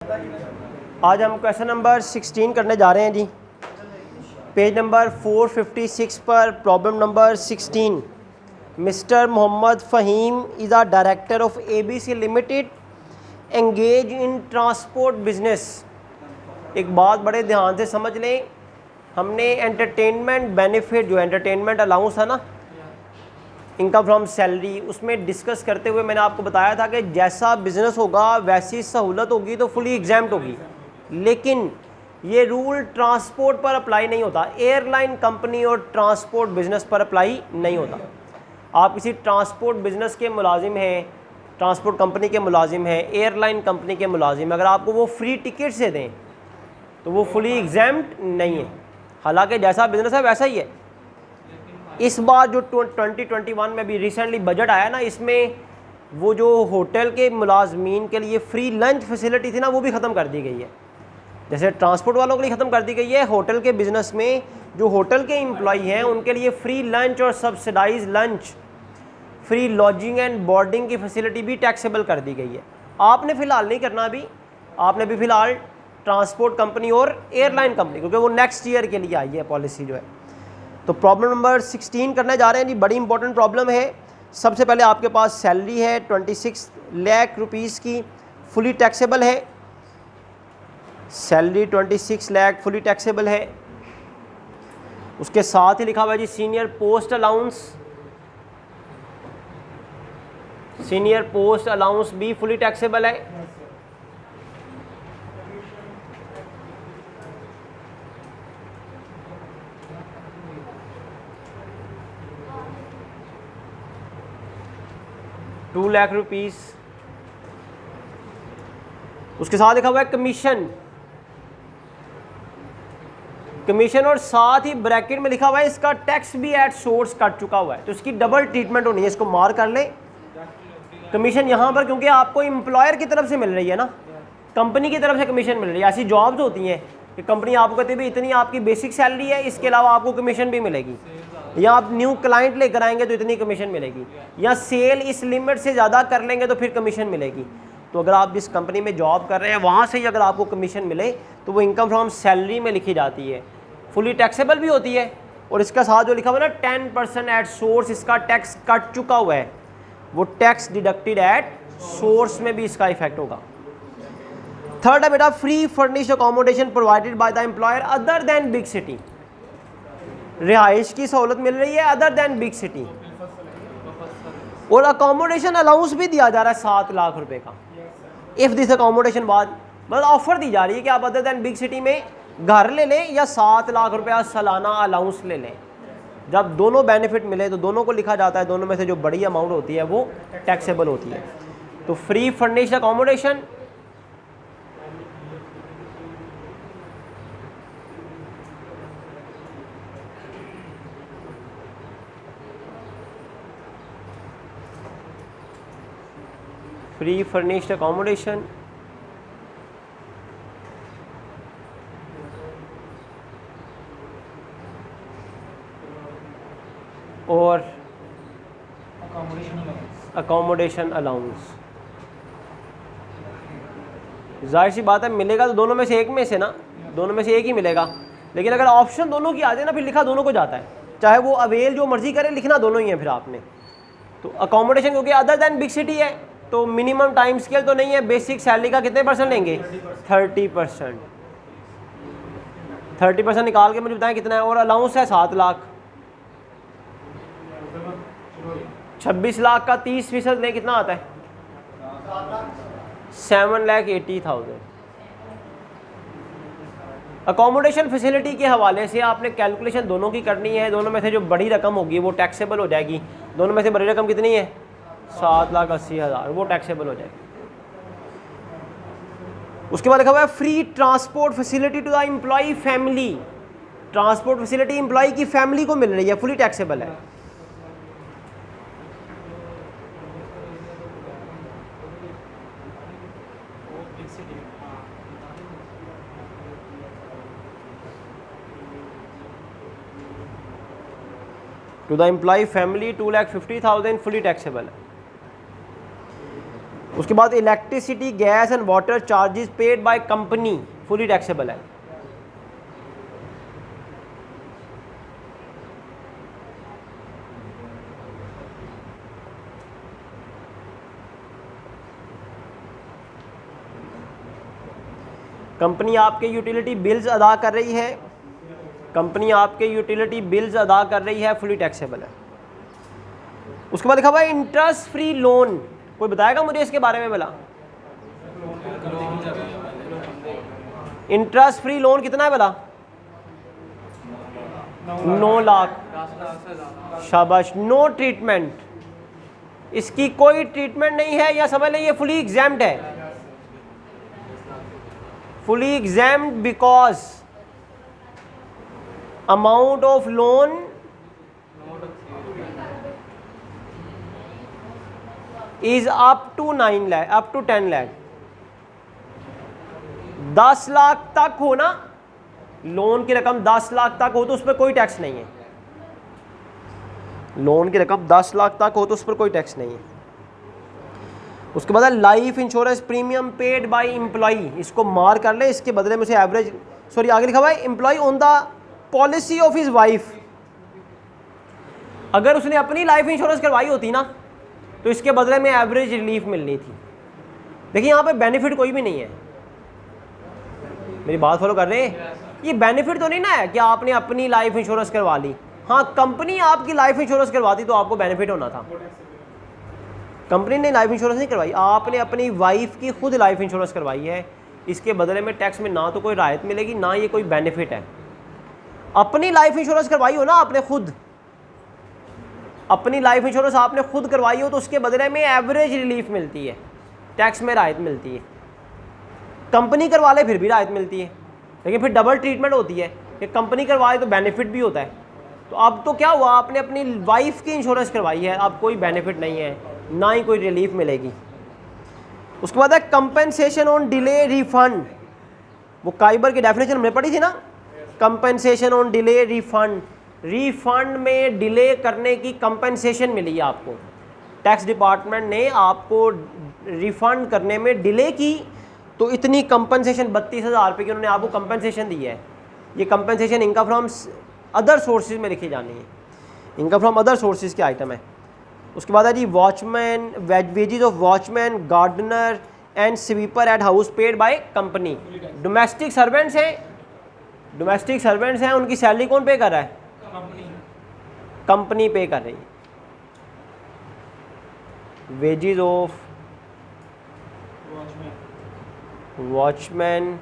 आज हम question number 16 करने जा रहे हैं जी। पेज नंबर 456 पर problem number 16। Mister Mohammad Faheem is a director of ABC limited engage in transport business. एक बात बड़े ध्यान से समझ लें, हमने एंटरटेनमेंट बेनिफिट जो एंटरटेनमेंट अलाउंस है ना, इनकम फ्रॉम सैलरी, उसमें डिस्कस करते हुए मैंने आपको बताया था कि जैसा बिजनेस होगा वैसी सहूलत होगी तो फुली एग्जाम्प्ट होगी, लेकिन ये रूल ट्रांसपोर्ट पर अप्लाई नहीं होता। एयरलाइन कंपनी और ट्रांसपोर्ट बिजनेस पर अप्लाई नहीं होता। आप किसी ट्रांसपोर्ट बिजनेस के मुलाजिम हैं, ट्रांसपोर्ट कंपनी के मुलाजिम हैं, एयरलाइन कंपनी के मुलाजिम, अगर आपको वो फ्री टिकट से दें तो वो फुली एग्जाम्प्ट नहीं है, हालांकि जैसा बिजनेस है वैसा ही है। इस बार जो 2021 में भी रिसेंटली बजट आया ना, इसमें वो जो होटल के मुलाजमीन के लिए फ्री लंच फैसिलिटी थी ना, वो भी ख़त्म कर दी गई है। जैसे ट्रांसपोर्ट वालों के लिए ख़त्म कर दी गई है, होटल के बिज़नेस में जो होटल के एम्प्लॉई हैं उनके लिए फ्री लंच और subsidize lunch, free lodging and boarding की फैसिलिटी भी टैक्सेबल कर दी गई है। आपने फ़िलहाल नहीं करना अभी, आपने भी फ़िलहाल ट्रांसपोर्ट कंपनी और एयरलाइन कंपनी, क्योंकि वो नेक्स्ट ईयर के लिए आई है पॉलिसी जो है। तो प्रॉब्लम नंबर 16 करने जा रहे हैं जी, बड़ी इंपॉर्टेंट प्रॉब्लम है। सबसे पहले आपके पास सैलरी है 26 लाख रुपीज़ की, फुली टैक्सेबल है। सैलरी 26 लाख फुली टैक्सेबल है। उसके साथ ही लिखा हुआ है जी senior post allowance, senior post allowance भी फुली टैक्सेबल है। ₹2 लाख। उसके साथ लिखा हुआ है कमीशन, कमीशन और साथ ही ब्रैकेट में लिखा हुआ है इसका टैक्स भी एट सोर्स कट चुका हुआ है, तो इसकी डबल ट्रीटमेंट होनी है, इसको मार्क कर ले। कमीशन यहाँ पर क्योंकि आपको एम्प्लॉयर की तरफ से मिल रही है ना, कंपनी की तरफ से कमीशन मिल रही है। ऐसी जॉब्स होती हैं कि कंपनी आपको कहती है भी इतनी आपकी बेसिक सैलरी है, इसके अलावा आपको कमीशन भी मिलेगी, या आप न्यू क्लाइंट लेकर आएंगे तो इतनी कमीशन मिलेगी, या सेल इस लिमिट से ज़्यादा कर लेंगे तो फिर कमीशन मिलेगी। तो अगर आप जिस कंपनी में जॉब कर रहे हैं वहाँ से ही अगर आपको कमीशन मिले तो वो इनकम फ्रॉम सैलरी में लिखी जाती है, फुली टैक्सेबल भी होती है। और इसका साथ जो लिखा हुआ है ना 10% एट सोर्स, इसका टैक्स कट चुका हुआ है, वो टैक्स डिडक्टेड एट सोर्स में भी इसका इफेक्ट होगा। थर्ड है बेटा free furnished accommodation provided by the employer other than big city, रिहाइश की सहूलत मिल रही है अदर देन बिग सिटी, और अकोमोडेशन अलाउंस भी दिया जा रहा है 7 लाख रुपए का। इफ़ दिस अकोमोडेशन बाद मतलब ऑफर दी जा रही है कि आप अदर देन बिग सिटी में घर ले लें या 7 लाख रुपया सालाना अलाउंस ले लें। जब दोनों बेनिफिट मिले तो दोनों को लिखा जाता है, दोनों में से जो बड़ी अमाउंट होती है वो टैक्सेबल होती है। तो free furnished accommodation, free furnished accommodation और अकोमोडेशन अलाउंस। जाहिर सी बात है मिलेगा तो दोनों में से एक में से ना, दोनों में से एक ही मिलेगा, लेकिन अगर ऑप्शन दोनों की आ जाए ना फिर लिखा दोनों को जाता है, चाहे वो अवेल जो मर्जी करे, लिखना दोनों ही है फिर आपने। तो अकोमोडेशन क्योंकि अदर देन बिग सिटी है तो मिनिमम टाइम स्केल तो नहीं है, बेसिक सैलरी का कितने परसेंट लेंगे 30%। 30% निकाल के मुझे बताएं कितना है, और अलाउंस है 7 लाख, 26 लाख का 30% ले कितना आता है 7,80,000। अकोमोडेशन फैसिलिटी के हवाले से आपने कैलकुलेशन दोनों की करनी है, दोनों में से जो बड़ी रकम होगी वो टैक्सेबल हो जाएगी। दोनों में से बड़ी रकम कितनी है 7,80,000, वो टैक्सेबल हो जाएगी। उसके बाद लिखा हुआ है free transport facility to the employ family, transport facility employ की फैमिली को मिल रही है, फुली टैक्सेबल है। To the employ family 2,50,000 fully taxable है। उसके बाद electricity, gas and water charges paid by company fully taxable है। कंपनी आपके यूटिलिटी बिल्स अदा कर रही है, कंपनी आपके यूटिलिटी बिल्स अदा कर रही है, फुली टैक्सेबल है। उसके बाद लिखा हुआ है इंटरेस्ट फ्री लोन, कोई बताएगा मुझे इसके बारे में? भला इंटरेस्ट फ्री लोन कितना है भला? 9 लाख। शाबाश। नो ट्रीटमेंट, इसकी कोई ट्रीटमेंट नहीं है, या समझ लें ये फुली एग्जाम्ड है। Fully exempt because amount of loan is up to 9 lakh, up to 10 lakh. 10 lakh तक हो ना, लोन की रकम 10 लाख तक हो तो उस पर कोई टैक्स नहीं है। लोन की रकम 10 लाख तक हो तो उस पर कोई टैक्स नहीं है। उसके बाद life insurance premium paid by employee, इसको मार कर ले, इसके बदले में उसे एवरेज, सॉरी आगे लिखा हुआ है employee on the policy of his wife. अगर उसने अपनी लाइफ इंश्योरेंस करवाई होती ना तो इसके बदले में एवरेज रिलीफ मिलनी थी। देखिए यहाँ पे बेनिफिट कोई भी नहीं है, मेरी बात फॉलो कर रहे हैं? ये बेनिफिट तो नहीं ना है कि आपने अपनी लाइफ इंश्योरेंस करवा ली। हाँ, कंपनी आपकी लाइफ इंश्योरेंस करवाती तो आपको बेनिफिट होना था। कंपनी ने लाइफ इंश्योरेंस नहीं करवाई, आपने अपनी वाइफ की खुद लाइफ इंश्योरेंस करवाई है। इसके बदले में टैक्स में ना तो कोई राहत मिलेगी, ना ये कोई बेनिफिट है। अपनी लाइफ इंश्योरेंस करवाई हो ना आपने खुद, अपनी लाइफ इंश्योरेंस आपने खुद करवाई हो तो उसके बदले में एवरेज रिलीफ मिलती है, टैक्स में राहत मिलती है। कंपनी करवा ले फिर भी राहत मिलती है, लेकिन फिर डबल ट्रीटमेंट होती है कि कंपनी करवाए तो बेनिफिट भी होता है। तो अब तो क्या हुआ, आपने अपनी वाइफ की इंश्योरेंस करवाई है, अब कोई बेनिफिट नहीं है, ना ही कोई रिलीफ मिलेगी। उसके बाद है कंपेंसेशन ऑन डिले रिफंड, वो काइबर की डेफिनेशन हमने पढ़ी थी ना, compensation on delay refund. Refund में डिले करने की कंपेंसेशन मिली है आपको, टैक्स डिपार्टमेंट ने आपको रिफंड करने में डिले की तो इतनी कंपेंसेशन 32,000 रुपये की उन्होंने आपको कंपेंसेशन दी है। ये compensation income from other sources में लिखी जानी है, इनकम फ्रॉम अदर सोर्सेज के आइटम है। उसके बाद है जी watchman, wages of watchman, gardener and sweeper at house paid by company. Domestic servants हैं, डोमेस्टिक सर्वेंट्स हैं, उनकी सैलरी कौन पे कर रहा है? कंपनी पे कर रही है। Wages of watchman,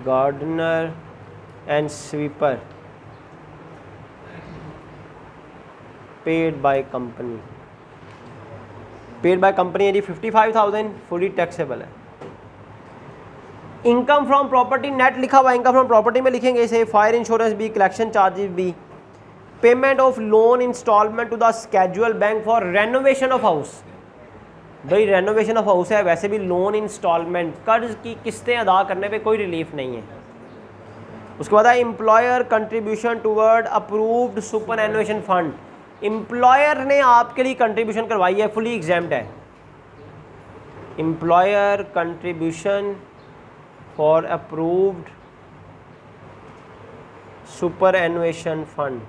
gardener and sweeper paid by company, paid by company है जी 55,000, फुली टैक्सेबल है। इनकम फ्रॉम प्रॉपर्टी नेट लिखा हुआ है, इनकम फ्रॉम प्रॉपर्टी में लिखेंगे इसे फायर इंश्योरेंस भी, कलेक्शन चार्जेस भी, payment of loan installment to the schedule bank for renovation of house. भाई रेनोवेशन ऑफ हाउस है, वैसे भी लोन इंस्टॉलमेंट, कर्ज की किस्तें अदा करने पे कोई रिलीफ नहीं है। उसके बाद है employer contribution toward approved superannuation fund, employer ने आपके लिए कंट्रीब्यूशन करवाई है, फुली एग्जाम्ड है। Employer contribution for approved superannuation fund,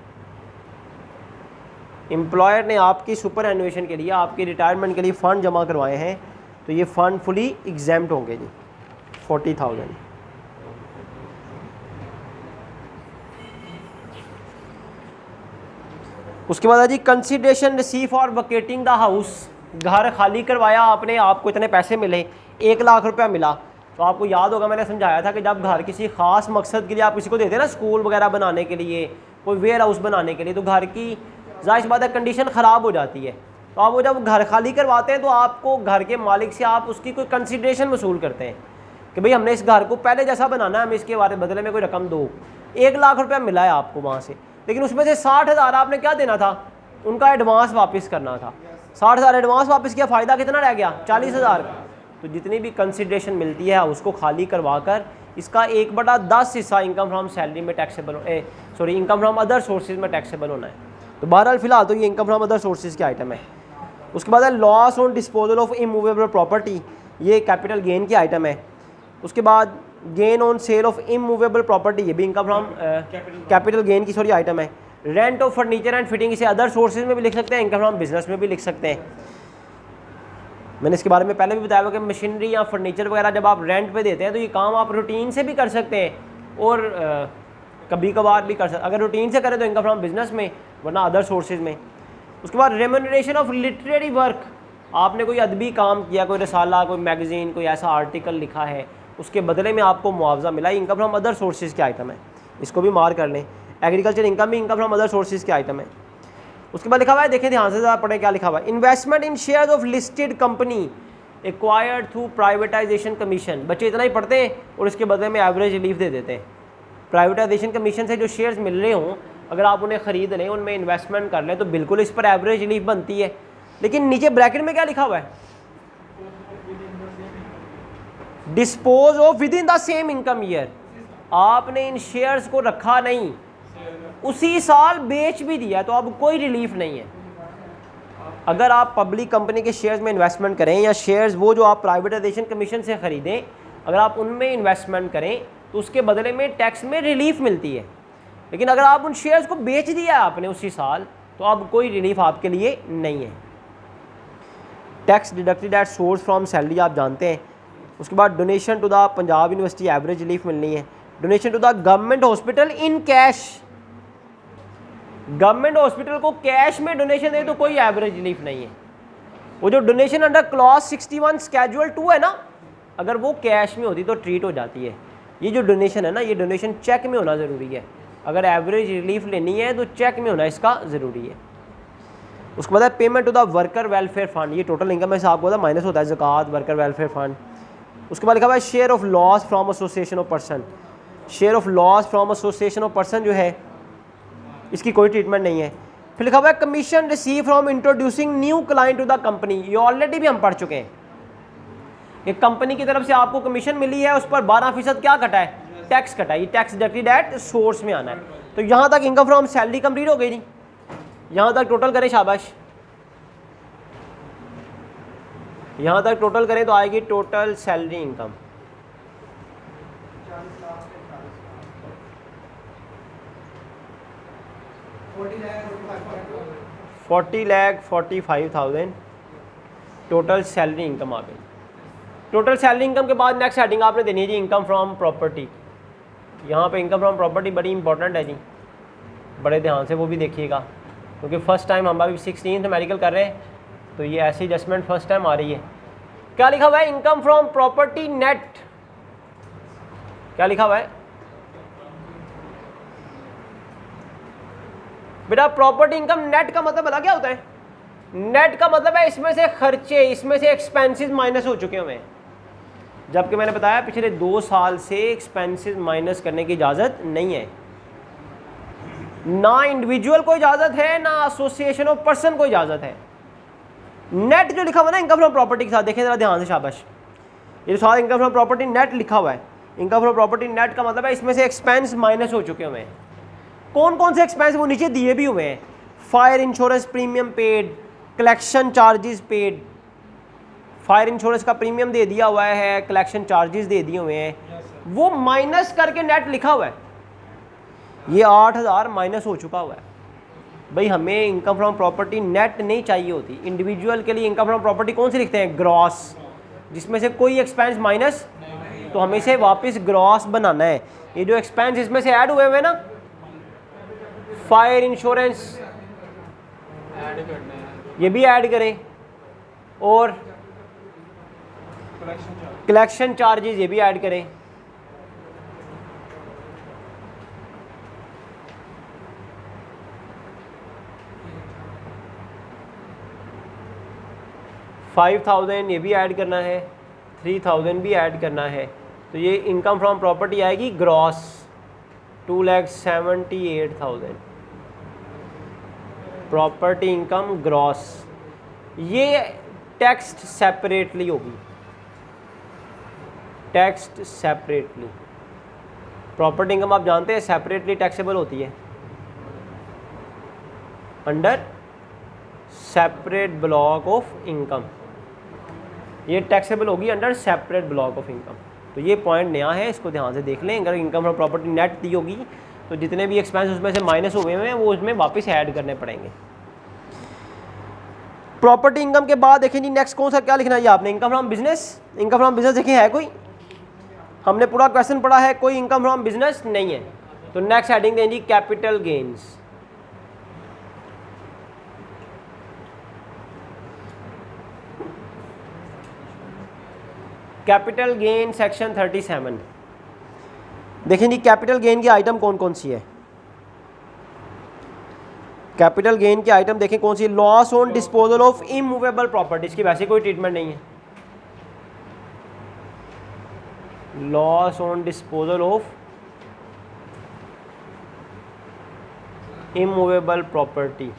employer ने आपकी सुपरएनुएशन के लिए, आपकी रिटायरमेंट के लिए फ़ंड जमा करवाए हैं, तो ये फ़ंड फुली एग्जाम्ड होंगे जी 40,000। उसके बाद है जी consideration receive for vacating the house, घर खाली करवाया आपने, आपको इतने पैसे मिले, 1 लाख रुपया मिला। तो आपको याद होगा मैंने समझाया था कि जब घर किसी ख़ास मकसद के लिए आप किसी को देते हैं ना, स्कूल वगैरह बनाने के लिए, कोई वेयर हाउस बनाने के लिए, तो घर की ज़ाहिर बात है कंडीशन ख़राब हो जाती है। तो आप वो जब घर खाली करवाते हैं तो आपको घर के मालिक से आप उसकी कोई कंसिडरेशन वसूल करते हैं कि भाई हमने इस घर को पहले जैसा बनाना है, हमें इसके बारे बदले में कोई रकम दो। 1 लाख रुपया मिला है आपको वहाँ से, लेकिन उसमें से 60,000 आपने क्या देना था, उनका एडवांस वापस करना था। 60,000 एडवांस वापस किया, फ़ायदा कितना रह गया? 40,000। तो जितनी भी कंसिडरेशन मिलती है उसको खाली करवा कर इसका 1/10 हिस्सा इनकम फ्रॉम सैलरी में taxable, income from other sources में टैक्सेबल होना है। तो बहरहाल फ़िलहाल तो ये इनकम फ्रॉम अदर सोर्सेज के आइटम है। उसके बाद है loss on disposal of immovable property, ये कैपिटल गेन की आइटम है। उसके बाद gain on sale of immovable property, ये भी इनकम फ्रॉम कैपिटल गेन की आइटम है। Rent of furniture and fitting, इसे अदर सोर्सेज में भी लिख सकते हैं, इनकम फ्रॉम बिजनेस में भी लिख सकते हैं। मैंने इसके बारे में पहले भी बताया कि मशीनरी या फर्नीचर वगैरह जब आप रेंट पे देते हैं तो ये काम आप रूटीन से भी कर सकते हैं और कभी कभार भी कर सकते। अगर रूटीन से करें तो इनकम फ्रॉम बिजनेस में, वरना अदर सोर्सेज में। उसके बाद रेम्यूनरेशन ऑफ लिटरेरी वर्क, आपने कोई अदबी काम किया, कोई रसाला, कोई मैगज़ीन, कोई ऐसा आर्टिकल लिखा है, उसके बदले में आपको मुआवजा मिला, इनकम फ्रॉम अदर सोर्सेज के आइटम है, इसको भी मार कर लें। एग्रीकल्चर इनकम भी इनकम फ्रॉम अदर सोर्सेज के आइटम है। उसके बाद लिखा हुआ है, देखें ध्यान से ज़रा पढ़ें क्या लिखा हुआ है। Investment in shares of listed company acquired through privatization commission, बच्चे इतना ही पढ़ते हैं और इसके बदले में एवरेज रिलीफ दे देते हैं। प्राइवेटाइजेशन कमीशन से जो शेयर्स मिल रहे हों, अगर आप उन्हें ख़रीद लें, उनमें इन्वेस्टमेंट कर लें, तो बिल्कुल इस पर एवरेज रिलीफ बनती है। लेकिन नीचे ब्रैकेट में क्या लिखा हुआ है, dispose of with in the same income year, आपने इन शेयर्स को रखा नहीं, उसी साल बेच भी दिया, तो अब कोई रिलीफ नहीं है। अगर आप पब्लिक कंपनी के शेयर्स में इन्वेस्टमेंट करें या शेयर्स वो जो आप प्राइवेटाइजेशन कमीशन से ख़रीदें, अगर आप उनमें इन्वेस्टमेंट करें तो उसके बदले में टैक्स में रिलीफ मिलती है। लेकिन अगर आप उन शेयर्स को बेच दिया आपने उसी साल, तो अब कोई रिलीफ आपके लिए नहीं है। Tax deducted at source from salary आप जानते हैं। उसके बाद donation to the Punjab university average relief मिलनी है। Donation to the government hospital in cash, government hospital को कैश में डोनेशन दे तो कोई एवरेज रिलीफ नहीं है। वो जो डोनेशन अंडर क्लॉज 61 स्केड्यूल 2 है ना, अगर वो कैश में होती तो ट्रीट हो जाती है। ये जो डोनेशन है ना, ये डोनेशन चेक में होना ज़रूरी है। अगर एवरेज रिलीफ लेनी है तो चेक में होना इसका ज़रूरी है। उसके बाद payment to the worker welfare fund, ये टोटल इनकम है साहब को माइनस होता है ज़कात, वर्कर वेलफेयर फंड। उसके बाद लिखा हुआ है share of loss from association of person, share of loss from association of person जो है इसकी कोई ट्रीटमेंट नहीं है। फिर लिखा हुआ है commission receive from introducing new client to the company, ये ऑलरेडी भी हम पढ़ चुके हैं। एक कंपनी की तरफ से आपको कमीशन मिली है, उस पर 12% क्या कटा है, टैक्स कटा है। ये टैक्स डिडक्टेड एट सोर्स में आना है। तो यहाँ तक इनकम फ्रॉम सैलरी कंप्लीट हो गई जी, यहाँ तक टोटल करें, शाबाश, यहाँ तक टोटल करें तो आएगी total salary income 40,45,000 total salary income आ गई। टोटल सैलरी इनकम के बाद नेक्स्ट हेडिंग आपने देनी है जी इनकम फ्रॉम प्रॉपर्टी। यहाँ पे इनकम फ्रॉम प्रॉपर्टी बड़ी इंपॉर्टेंट है जी, बड़े ध्यान से वो भी देखिएगा, क्योंकि फ़र्स्ट टाइम हम अभी 16th मेडिकल कर रहे हैं, तो ये ऐसी एडजस्टमेंट फर्स्ट टाइम आ रही है। क्या लिखा हुआ है, इनकम फ्रॉम प्रॉपर्टी नेट, क्या लिखा हुआ है बेटा, प्रॉपर्टी इनकम नेट का मतलब पता क्या होता है, नेट का मतलब है इसमें से खर्चे, इसमें से एक्सपेंसेस माइनस हो चुके हुए हैं। जबकि मैंने बताया पिछले 2 साल से एक्सपेंसेस माइनस करने की इजाज़त नहीं है, ना इंडिविजुअल को इजाज़त है, ना एसोसिएशन ऑफ पर्सन को इजाज़त है। नेट जो लिखा हुआ है ना इनकम फ्रॉम प्रॉपर्टी के साथ, देखें जरा ध्यान से, शाबाश, ये साथ इनकम फ्रॉम प्रॉपर्टी नेट लिखा हुआ है। इनकम फ्रॉम प्रॉपर्टी नेट का मतलब है इसमें से एक्सपेंस माइनस हो चुके हुए हैं। कौन कौन से एक्सपेंस, वो नीचे दिए भी हुए हैं, fire insurance premium paid, collection charges paid, fire insurance का प्रीमियम दे दिया हुआ है, कलेक्शन चार्जेस दे दिए हुए हैं, वो माइनस करके नेट लिखा हुआ है। ये 8,000 माइनस हो चुका हुआ है। भाई हमें इनकम फ्रॉम प्रॉपर्टी नेट नहीं चाहिए होती, इंडिविजुअल के लिए इनकम फ्रॉम प्रॉपर्टी कौन सी लिखते हैं, ग्रॉस, जिसमें से कोई एक्सपेंस माइनस, तो हमें इसे वापस ग्रॉस बनाना है। ये जो एक्सपेंस इसमें से ऐड हुए हुए ना, फायर इंश्योरेंस ये भी ऐड करें, और कलेक्शन चार्जेस ये भी ऐड करें। $5,000 ये भी ऐड करना है, 3,000 भी ऐड करना है, तो ये इनकम फ्रॉम प्रॉपर्टी आएगी ग्रॉस 2,78,000 प्रॉपर्टी इनकम ग्रॉस। ये टैक्स्ड सेपरेटली होगी, टैक्स्ड सेपरेटली। प्रॉपर्टी इनकम आप जानते हैं सेपरेटली टैक्सेबल होती है under separate block of income, ये टैक्सेबल होगी under separate block of income. तो ये पॉइंट नया है, इसको ध्यान से देख लें। अगर इनकम फ्रॉम प्रॉपर्टी नेट दी होगी तो जितने भी एक्सपेंस उसमें से माइनस हुए हैं वो उसमें वापस ऐड करने पड़ेंगे। प्रॉपर्टी इनकम के बाद देखें जी नेक्स्ट कौन सा क्या लिखना है आपने, income from business. Income from business देखिए है कोई, हमने पूरा क्वेश्चन पढ़ा है, कोई इनकम फ्रॉम बिजनेस नहीं है, तो नेक्स्ट हेडिंग दें जी capital gains. Capital gain section 37। देखें जी कैपिटल गेन की आइटम कौन कौन सी है। कैपिटल गेन की आइटम देखें कौन सी, loss on disposal of immovable properties की वैसे कोई ट्रीटमेंट नहीं है। Loss on disposal of immovable property,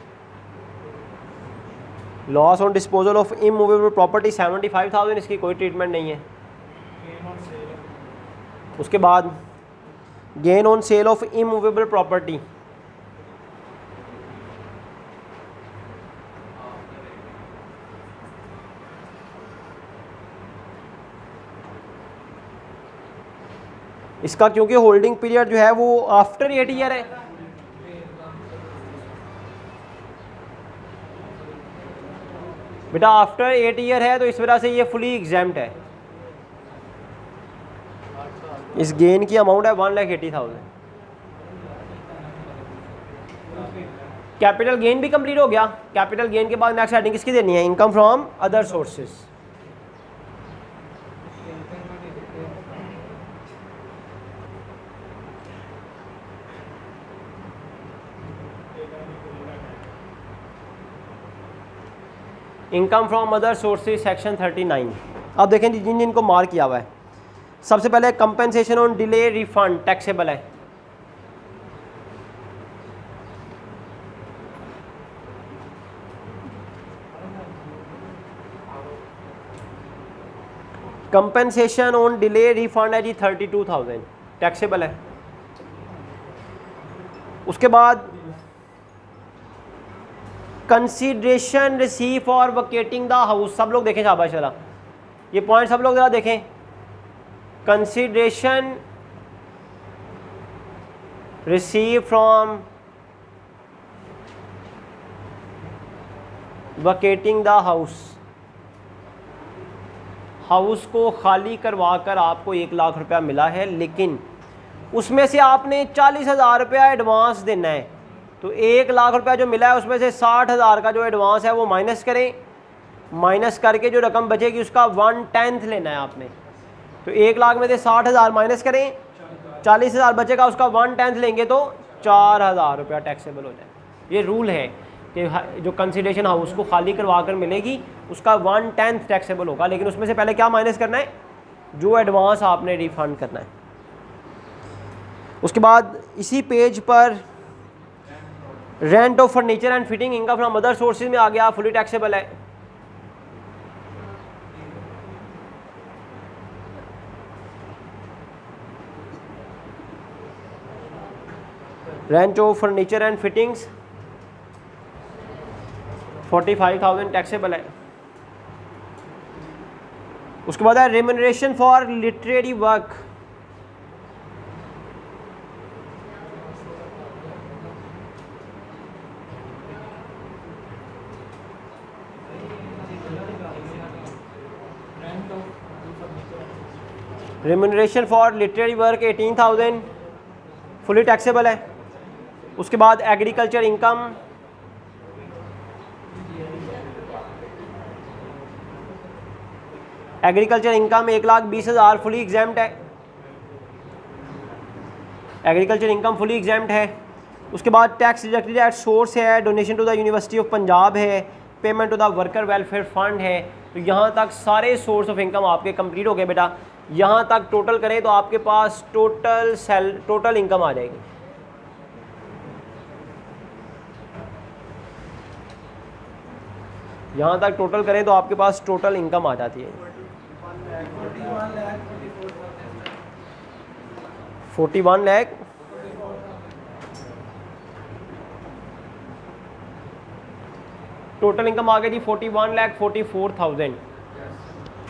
loss on disposal of immovable property 75,000, इसकी कोई ट्रीटमेंट नहीं है। उसके बाद gain on sale of immovable property, इसका क्योंकि होल्डिंग पीरियड जो है वो आफ्टर 8 ईयर है, बेटा आफ्टर 8 ईयर है, तो इस वजह से ये फुली एग्जाम्प्ट है। इस गेन की अमाउंट है 1,80,000। कैपिटल गेन भी कंप्लीट हो गया। कैपिटल गेन के बाद नेक्स्ट हेडिंग किसकी देनी है, income from other sources. Income from other sources section 39। अब देखें जिन जिनको मार्क किया हुआ है, सबसे पहले compensation on delay refund taxable है। कंपेंसेशन ऑन डिले रिफंड है जी 32,000, टैक्सेबल है। उसके बाद consideration receive for vacating the house, सब लोग देखें शाबाश वाला, ये पॉइंट सब लोग जरा देखें। Consideration receive from vacating the house, house को खाली करवा कर आपको 1 लाख रुपया मिला है, लेकिन उसमें से आपने 40,000 रुपया एडवांस देना है। तो 1 लाख रुपया जो मिला है उसमें से 60,000 का जो एडवांस है वो माइनस करें, माइनस करके जो रकम बचेगी उसका 1/10 लेना है आपने। तो 1 लाख में से 60,000 माइनस करें, 40,000 बचेगा, उसका 1/10 लेंगे तो 4,000 रुपया टैक्सेबल हो जाए। ये रूल है कि जो कंसीडरेशन हाउस को खाली करवा कर मिलेगी उसका 1/10 टैक्सेबल होगा, लेकिन उसमें से पहले क्या माइनस करना है, जो एडवांस आपने रिफंड करना है। उसके बाद इसी पेज पर rent of furniture and fitting income from other sources में आ गया, फुली टैक्सेबल है। Rent of furniture and fittings 45,000 taxable है। उसके बाद है remuneration for literary work, remuneration for literary work 18,000 fully taxable है। उसके बाद agriculture income, agriculture income 1,20,000 fully exempt है। एग्रीकल्चर इनकम फुली एग्जाम्प्ट है। उसके बाद टैक्स डिडक्टेड एट सोर्स है, donation to the university of Punjab है, payment to the worker welfare fund है। तो यहाँ तक सारे सोर्स ऑफ इनकम आपके कंप्लीट हो गए बेटा। यहाँ तक टोटल करें तो आपके पास टोटल इनकम आ जाएगी। यहाँ तक टोटल करें तो आपके पास टोटल इनकम आ जाती है 41 लाख। टोटल इनकम आ गई जी 41,44,000।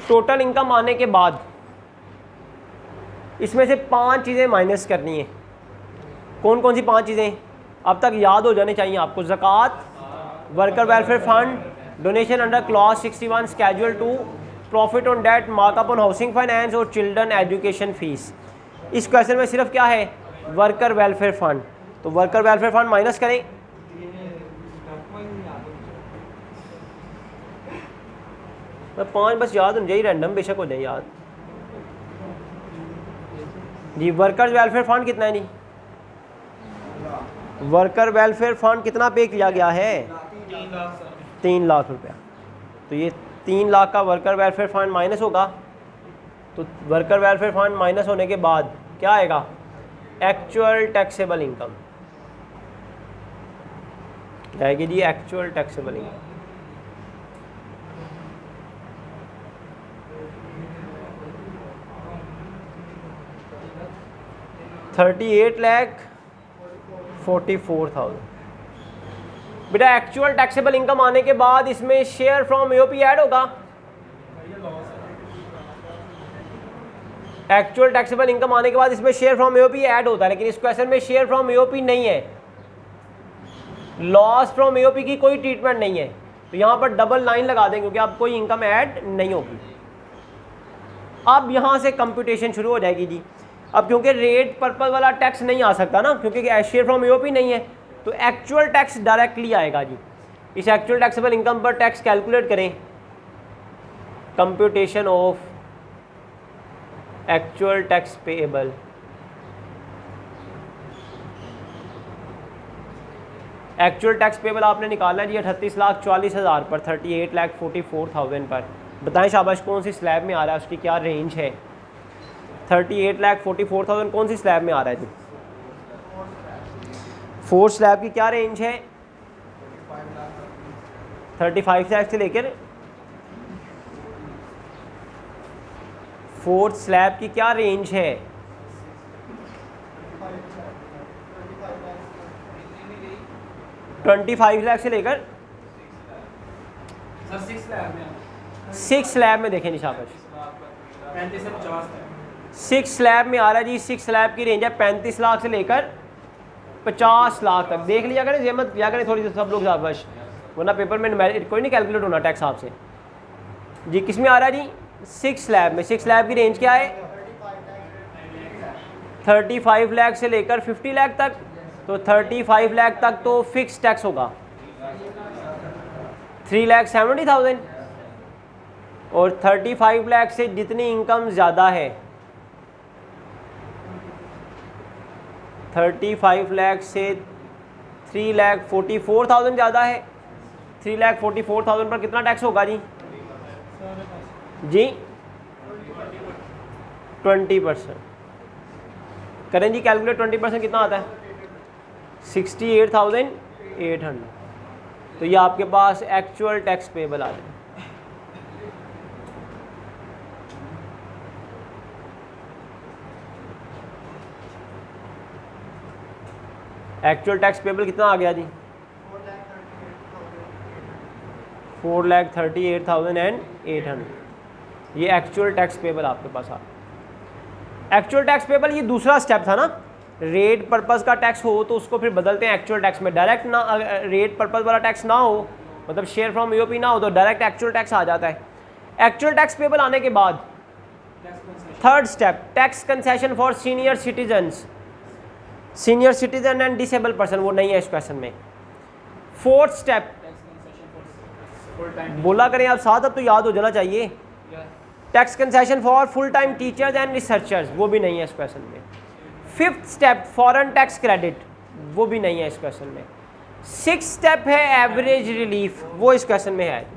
टोटल इनकम आने के बाद इसमें से 5 चीज़ें माइनस करनी है। कौन कौन सी 5 चीज़ें अब तक याद हो जाने चाहिए आपको? ज़कात, worker welfare fund, donation under clause 61 schedule 2, profit on debt, markup on housing finance और चिल्ड्रन एजुकेशन फीस। इस क्वेश्चन में सिर्फ क्या है? Worker welfare fund. तो वर्कर वेलफेयर फंड माइनस करें। मैं 5 बस याद होने चाहिए, रैंडम बेशक हो जाए याद जी। वर्कर वेलफेयर फंड कितना है जी? वर्कर वेलफेयर फंड कितना पे किया गया है? 3 लाख रुपया। तो ये 3 लाख का वर्कर वेलफेयर फंड माइनस होगा। तो वर्कर वेलफेयर फंड माइनस होने के बाद क्या आएगा? एक्चुअल टैक्सेबल इनकम आएगी जी, एक्चुअल टैक्सेबल इनकम। $38,44,000। बेटा एक्चुअल टैक्सेबल इनकम आने के बाद इसमें शेयर फ्रॉम एओपी ऐड होगा। एक्चुअल टैक्सेबल इनकम आने के बाद इसमें शेयर फ्रॉम एओपी ऐड होता है, लेकिन इस क्वेश्चन में शेयर फ्रॉम एओपी नहीं है। लॉस फ्रॉम एओपी की कोई ट्रीटमेंट नहीं है। तो यहां पर डबल लाइन लगा देंगे क्योंकि अब कोई इनकम ऐड नहीं होगी। अब यहां से कंप्यूटेशन शुरू हो जाएगी जी। अब क्योंकि रेट पर्पज वाला टैक्स नहीं आ सकता ना, क्योंकि शेयर फ्रॉम एओपी नहीं है, तो एक्चुअल टैक्स डायरेक्टली आएगा जी। इस एक्चुअल टैक्सेबल इनकम पर टैक्स कैलकुलेट करें। Computation of actual tax payable. Actual tax payable आपने निकालना है जी 38,40,000 पर, 38,44,000 पर। बताएं शाबाश कौन सी स्लैब में आ रहा है, उसकी क्या रेंज है? 38,44,000 कौन सी स्लैब में आ रहा है जी? 4 स्लैब की क्या रेंज है? 35 लाख से लेकर 4 स्लैब की क्या रेंज है? 25 लाख से लेकर 6 स्लैब में देखें निशाबाश 6 स्लैब में आ रहा है जी। 6 स्लैब की रेंज है 35 लाख से लेकर 50 लाख तक। देख लिया करें, जहमत किया करें थोड़ी सी सब लोग शाबाश, वरना पेपर में कोई नहीं कैलकुलेट होना टैक्स आपसे जी। किस में आ रहा है जी? 6 स्लैब में। 6 स्लैब की रेंज क्या है? 35 लाख से लेकर 50 लाख तक। तो 35 लाख तक तो फिक्स टैक्स होगा 3,70,000, और 35 लाख से जितनी इनकम ज़्यादा है, 35 लाख से 3,44,000 ज़्यादा है। 3,44,000 पर कितना टैक्स होगा जी? जी 20%। करें जी कैलकुलेट, 20% कितना आता है? 68,800। तो ये आपके पास एक्चुअल टैक्स पेबल आ जाए। एक्चुअल टैक्स पेबल कितना आ गया जी? 4,38,800। ये एक्चुअल टैक्स पेबल आपके पास आ। एक्चुअल टैक्स पेबल ये दूसरा स्टेप था ना। रेट पर्पस का टैक्स हो तो उसको फिर बदलते हैं एक्चुअल टैक्स में। डायरेक्ट ना, रेट पर्पस वाला टैक्स ना हो, मतलब शेयर फ्रॉम ईओपी ना हो, तो डायरेक्ट एक्चुअल टैक्स आ जाता है। एक्चुअल टैक्स पेबल आने के बाद third step, tax concession for senior citizens, senior citizen and disable person, वो नहीं है इस क्वेश्चन में। फोर्थ स्टेप, बोला करें आप साथ, अब तो याद हो जाना चाहिए। Tax concession for full time teachers and researchers, वो भी नहीं है इस क्वेश्चन में। Fifth step, foreign tax credit, वो भी नहीं है इस क्वेश्चन में। सिक्स स्टेप है एवरेज रिलीफ, वो इस क्वेश्चन में है।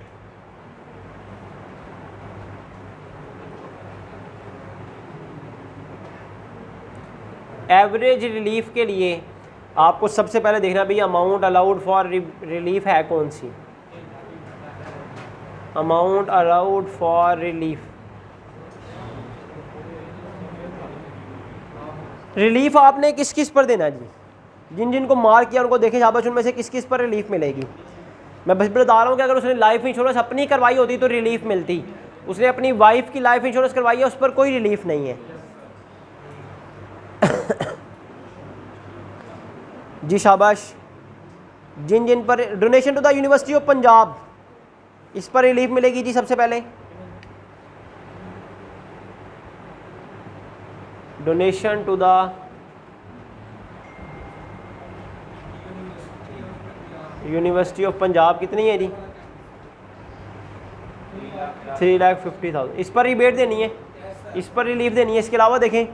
एवरेज रिलीफ के लिए आपको सबसे पहले देखना भैया अमाउंट अलाउड फॉर रिलीफ है कौन सी। Amount allowed for relief, relief आपने किस किस पर देना है जी? जिन जिन को मार्क किया उनको देखें शाबाश, उनमें से किस किस पर रिलीफ मिलेगी। मैं बस बता रहा हूँ कि अगर उसने लाइफ इंश्योरेंस अपनी करवाई होती तो रिलीफ मिलती, उसने अपनी वाइफ की लाइफ इंश्योरेंस करवाई है, उस पर कोई रिलीफ नहीं है। जी शाबाश। जिन जिन पर donation to the university of Punjab, इस पर रिलीफ मिलेगी जी सबसे पहले। Donation to the university of Punjab कितनी है जी? 3,50,000। इस पर रिबेट देनी है, इस पर रिलीफ देनी है। इसके अलावा देखें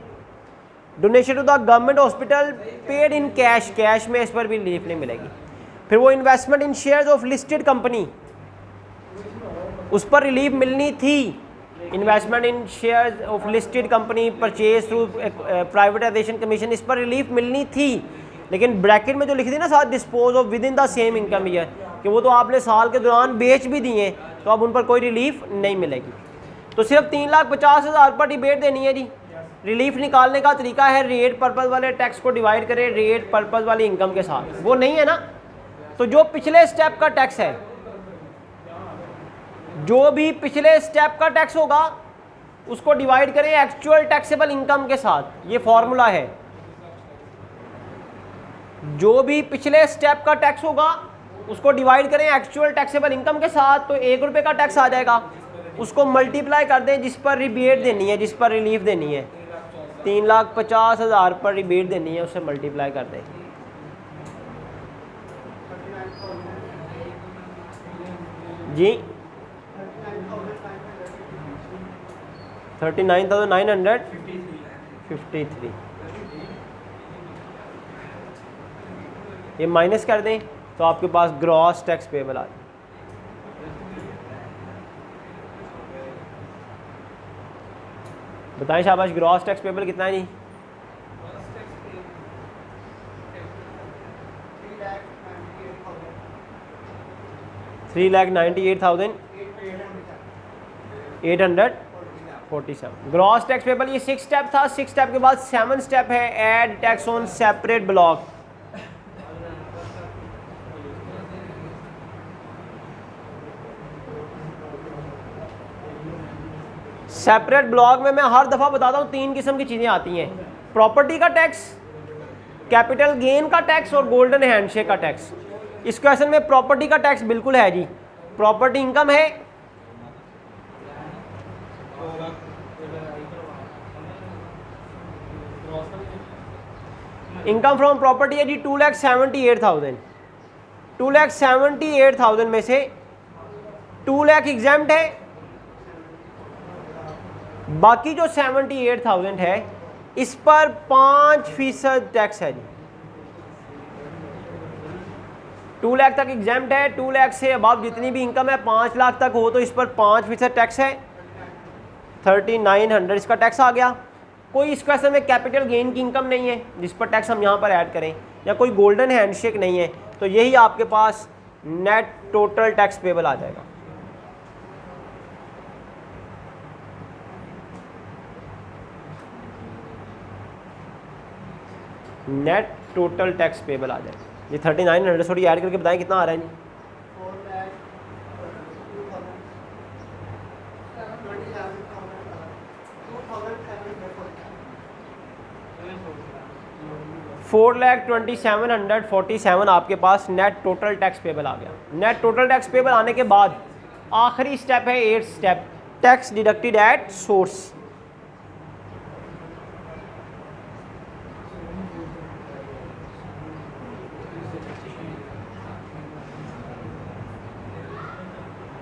donation to the government hospital paid in cash, cash में इस पर भी रिलीफ नहीं मिलेगी। फिर वो investment in shares of listed company, उस पर रिलीफ मिलनी थी। Investment in shares of listed company purchase through privatization commission, इस पर रिलीफ मिलनी थी, लेकिन ब्रैकेट में जो लिखी थी ना साथ, dispose of with in the same income year, कि वो तो आपने साल के दौरान बेच भी दिए, तो अब उन पर कोई रिलीफ नहीं मिलेगी। तो सिर्फ 3,50,000 पर डिबेट देनी है जी। रिलीफ निकालने का तरीका है रेट पर्पज़ वाले टैक्स को डिवाइड करें रेट पर्पज़ वाली इनकम के साथ, वो नहीं है ना। तो जो पिछले स्टेप का टैक्स है, जो भी पिछले स्टेप का टैक्स होगा उसको डिवाइड करें एक्चुअल टैक्सेबल इनकम के साथ, ये फॉर्मूला है। जो भी पिछले स्टेप का टैक्स होगा उसको डिवाइड करें एक्चुअल टैक्सेबल इनकम के साथ, तो 1 रुपये का टैक्स आ जाएगा। उसको मल्टीप्लाई कर दें जिस पर रिबेट देनी है, जिस पर रिलीफ देनी है, 3,50,000 पर रिबेट देनी है, उससे मल्टीप्लाई कर दें। जी 39,953, ये माइनस कर दें तो आपके पास ग्रॉस टैक्स पेबल आ जाए। बताएं शाबाश, ग्रॉस टैक्स पेबल कितना है जी? 3,98,847। ग्रॉस टैक्स पेबल ये 6 स्टेप था। 6 स्टेप के बाद 7 स्टेप है add tax on separate block. Separate block में मैं हर दफ़ा बताता हूँ 3 किस्म की चीज़ें आती हैं, प्रॉपर्टी का टैक्स, कैपिटल गेन का टैक्स और गोल्डन हैंडशेक का टैक्स। इस क्वेश्चन में प्रॉपर्टी का टैक्स बिल्कुल है जी। प्रॉपर्टी इनकम है, इनकम फ्रॉम प्रॉपर्टी है जी 2,78,000। 2,78,000 में से 2 लाख एग्जाम्प्ट है, बाकी जो 78,000 है इस पर 5% टैक्स है जी। 2 लाख तक एग्जाम्प्ट है, 2 लाख से अबव जितनी भी इनकम है 5 लाख तक हो तो इस पर 5% टैक्स है, 3,900 इसका टैक्स आ गया। कोई इस क्वेश्चन में कैपिटल गेन की इनकम नहीं है जिस पर टैक्स हम यहाँ पर ऐड करें, या कोई गोल्डन हैंडशेक नहीं है, तो यही आपके पास नेट टोटल टैक्स पेबल आ जाएगा। नेट टोटल टैक्स पेबल आ जाएगा ये 3,900। थोड़ी ऐड करके बताएं कितना आ रहा है जी? 4,27,47 आपके पास नेट टोटल टैक्स पेबल आ गया। नेट टोटल टैक्स पेबल आने के बाद आखिरी स्टेप है 8 step, tax deducted at source.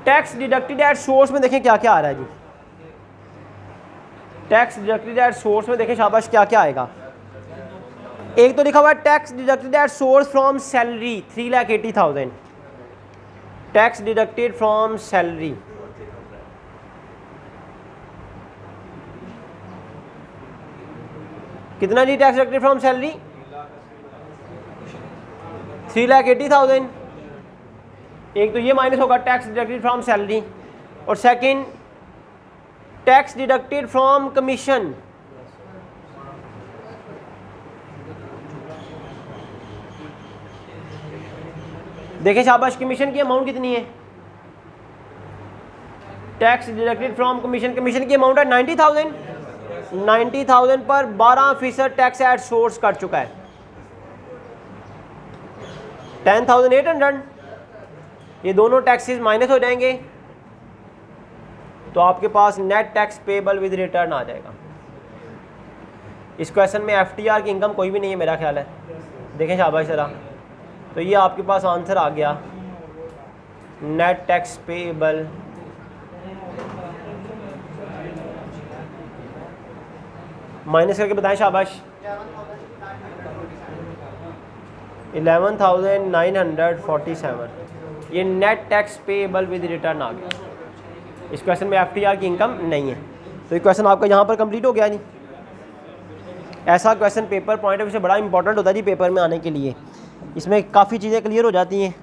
Tax deducted at source में देखें क्या क्या आ रहा है जी। टैक्स डिडक्टेड एट सोर्स में देखें शाबाश क्या क्या आएगा। एक तो लिखा हुआ है tax deducted at source from salary 3,80,000, tax deducted from salary. कितना जी टैक्स डिडक्टेड फ्रॉम सैलरी? 3,80,000। एक तो ये माइनस होगा टैक्स डिडक्टेड फ्रॉम सैलरी, और second tax deducted from commission. देखें शाबाश, कमीशन की अमाउंट कितनी है? Tax deducted from commission, commission की अमाउंट है 90,000। 90,000 पर 12% टैक्स एट सोर्स कट चुका है, 10,800। ये दोनों टैक्सेस माइनस हो जाएंगे तो आपके पास net tax payable with return आ जाएगा। इस क्वेश्चन में एफटीआर की इनकम कोई भी नहीं है मेरा ख्याल है। देखें शाबाश जरा, तो ये आपके पास आंसर आ गया, नेट टैक्स पेबल माइनस करके बताएं शाबाश। 11,947 ये net tax payable with return आ गया। इस क्वेश्चन में एफटीआर की इनकम नहीं है, तो ये क्वेश्चन आपका यहाँ पर कंप्लीट हो गया नहीं। ऐसा question paper point of view से बड़ा इंपॉर्टेंट होता है जी पेपर में आने के लिए, इसमें काफ़ी चीज़ें क्लियर हो जाती हैं।